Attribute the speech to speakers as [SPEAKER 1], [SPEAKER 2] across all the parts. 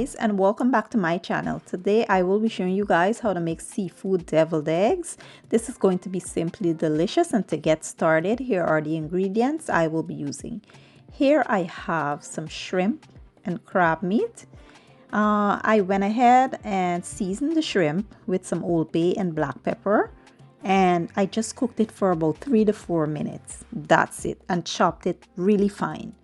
[SPEAKER 1] guys, and welcome back to my channel. Today I will be showing you guys how to make seafood deviled eggs. This is going to be simply delicious, and to get started, here are the ingredients I will be using. Here I have some shrimp and crab meat. I went ahead and seasoned the shrimp with some Old Bay and black pepper, and I just cooked it for about 3 to 4 minutes. That's it, and chopped it really fine.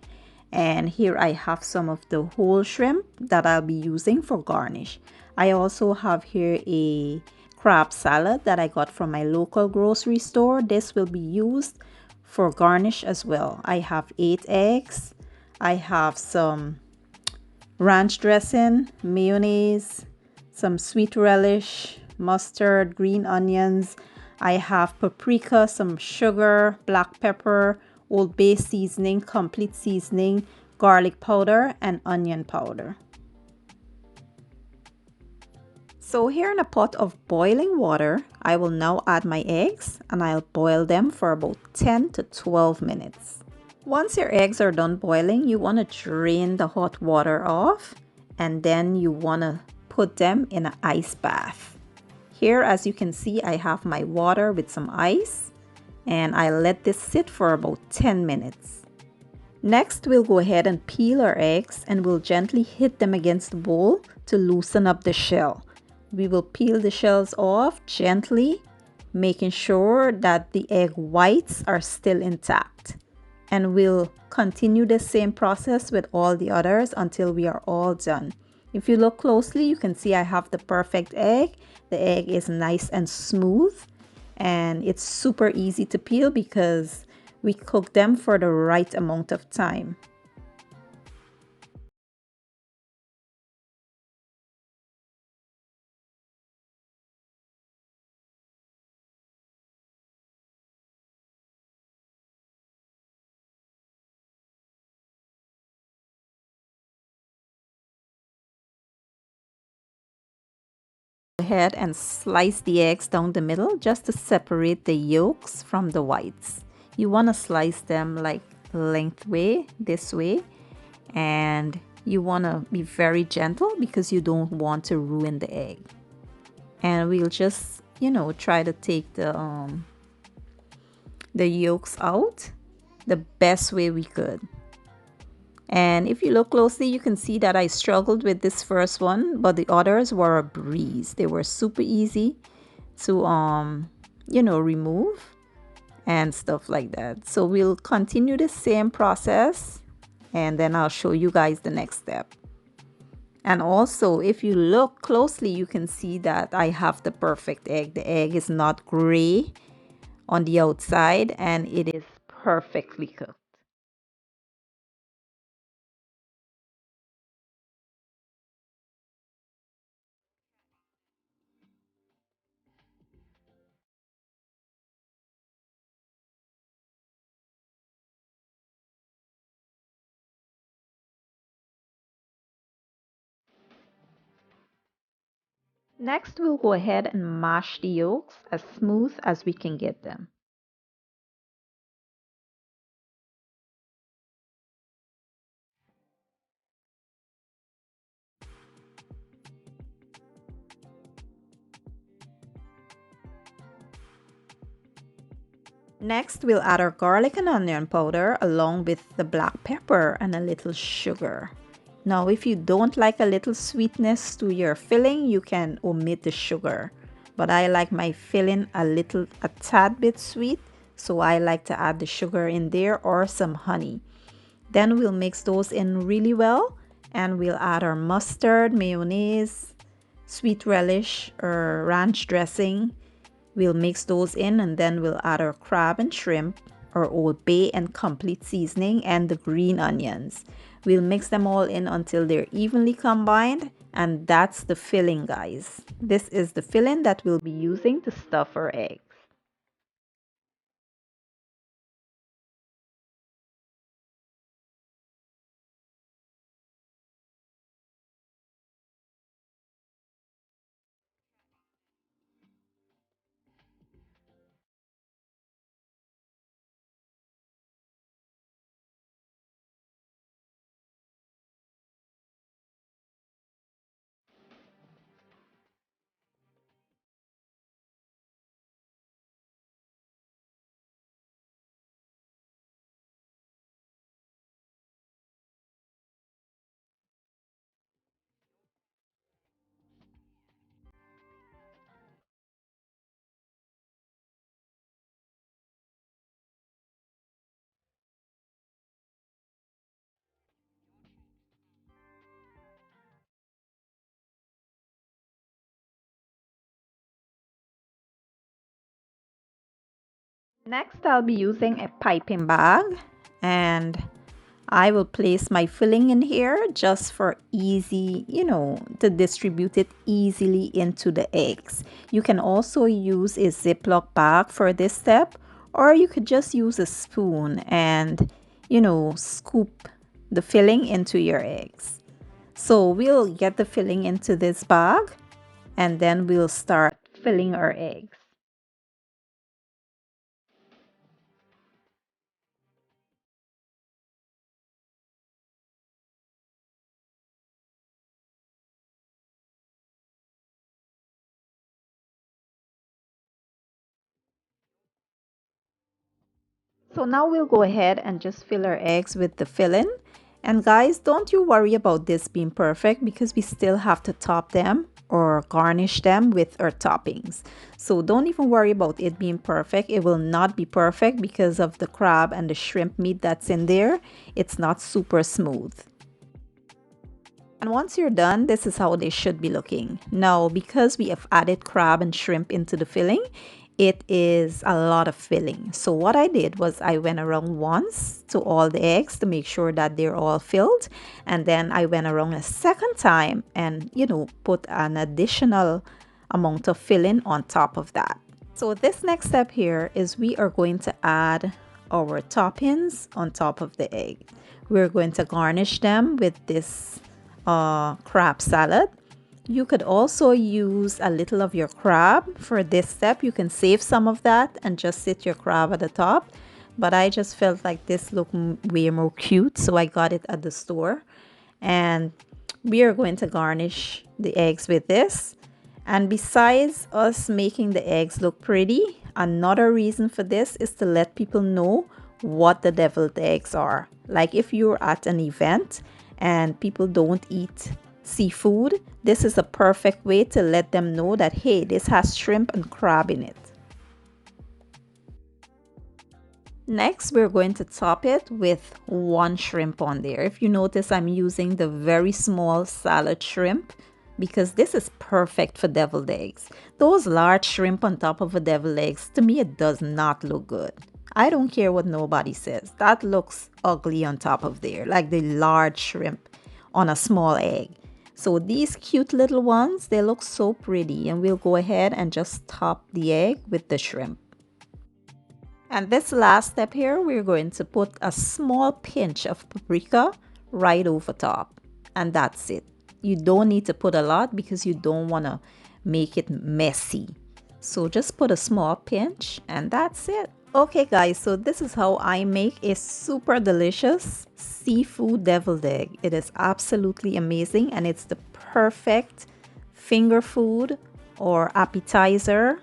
[SPEAKER 1] And here I have some of the whole shrimp that I'll be using for garnish. I also have here a crab salad that I got from my local grocery store. This will be used for garnish as well. I have 8 eggs. I have some ranch dressing, mayonnaise, some sweet relish, mustard, green onions. I have paprika, some sugar, black pepper, Old Bay seasoning, complete seasoning, garlic powder, and onion powder. So here in a pot of boiling water, I will now add my eggs, and I'll boil them for about 10 to 12 minutes. Once your eggs are done boiling, you want to drain the hot water off, and then you want to put them in an ice bath. Here, as you can see, I have my water with some ice, and I let this sit for about 10 minutes. Next, we'll go ahead and peel our eggs, and we'll gently hit them against the bowl to loosen up the shell. We will peel the shells off gently, making sure that the egg whites are still intact. And we'll continue the same process with all the others until we are all done. If you look closely, you can see I have the perfect egg. The egg is nice and smooth, and it's super easy to peel because we cook them for the right amount of time. Go ahead and slice the eggs down the middle just to separate the yolks from the whites. You want to slice them like lengthway, this way, and you want to be very gentle because you don't want to ruin the egg. And we'll just, try to take the yolks out the best way we could. And if you look closely, you can see that I struggled with this first one, but the others were a breeze. They were super easy to remove and stuff like that. So we'll continue the same process, and then I'll show you guys the next step. And also, if you look closely, you can see that I have the perfect egg. The egg is not gray on the outside, and it is perfectly cooked. Next, we'll go ahead and mash the yolks as smooth as we can get them. Next, we'll add our garlic and onion powder along with the black pepper and a little sugar. Now, if you don't like a little sweetness to your filling, you can omit the sugar. But I like my filling a tad bit sweet, so I like to add the sugar in there or some honey. Then we'll mix those in really well, and we'll add our mustard, mayonnaise, sweet relish, or ranch dressing. We'll mix those in, and then we'll add our crab and shrimp, our Old Bay and complete seasoning, and the green onions. We'll mix them all in until they're evenly combined, and that's the filling, guys. This is the filling that we'll be using to stuff our eggs. Next, I'll be using a piping bag, and I will place my filling in here just for easy, to distribute it easily into the eggs. You can also use a Ziploc bag for this step, or you could just use a spoon and, scoop the filling into your eggs. So we'll get the filling into this bag, and then we'll start filling our eggs. So now we'll go ahead and just fill our eggs with the filling. And guys, don't you worry about this being perfect, because we still have to top them or garnish them with our toppings. So don't even worry about it being perfect. It will not be perfect because of the crab and the shrimp meat that's in there. It's not super smooth. And once you're done, this is how they should be looking. Now, because we have added crab and shrimp into the filling, it is a lot of filling. So what I did was I went around once to all the eggs to make sure that they're all filled. And then I went around a second time and, put an additional amount of filling on top of that. So this next step here is we are going to add our toppings on top of the egg. We're going to garnish them with this crab salad. You could also use a little of your crab for this step. You can save some of that and just sit your crab at the top, but I just felt like this looked way more cute, so I got it at the store. And we are going to garnish the eggs with this. And besides us making the eggs look pretty, another reason for this is to let people know what the deviled eggs are. Like if you're at an event and people don't eat seafood, this is a perfect way to let them know that, hey, this has shrimp and crab in it. Next, we're going to top it with one shrimp on there. If you notice, I'm using the very small salad shrimp because this is perfect for deviled eggs. Those large shrimp on top of a deviled eggs, to me, it does not look good. I don't care what nobody says. That looks ugly on top of there, like the large shrimp on a small egg. So these cute little ones, they look so pretty, and we'll go ahead and just top the egg with the shrimp. And this last step here, we're going to put a small pinch of paprika right over top, and that's it. You don't need to put a lot because you don't want to make it messy. So just put a small pinch and that's it. Okay guys, so this is how I make a super delicious seafood deviled egg. It is absolutely amazing, and it's the perfect finger food or appetizer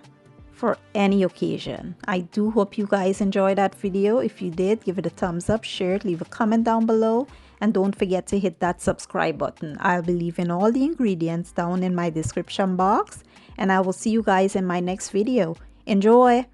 [SPEAKER 1] for any occasion. I do hope you guys enjoyed that video. If you did, give it a thumbs up, share it, leave a comment down below, and don't forget to hit that subscribe button. I'll be leaving all the ingredients down in my description box, and I will see you guys in my next video. Enjoy!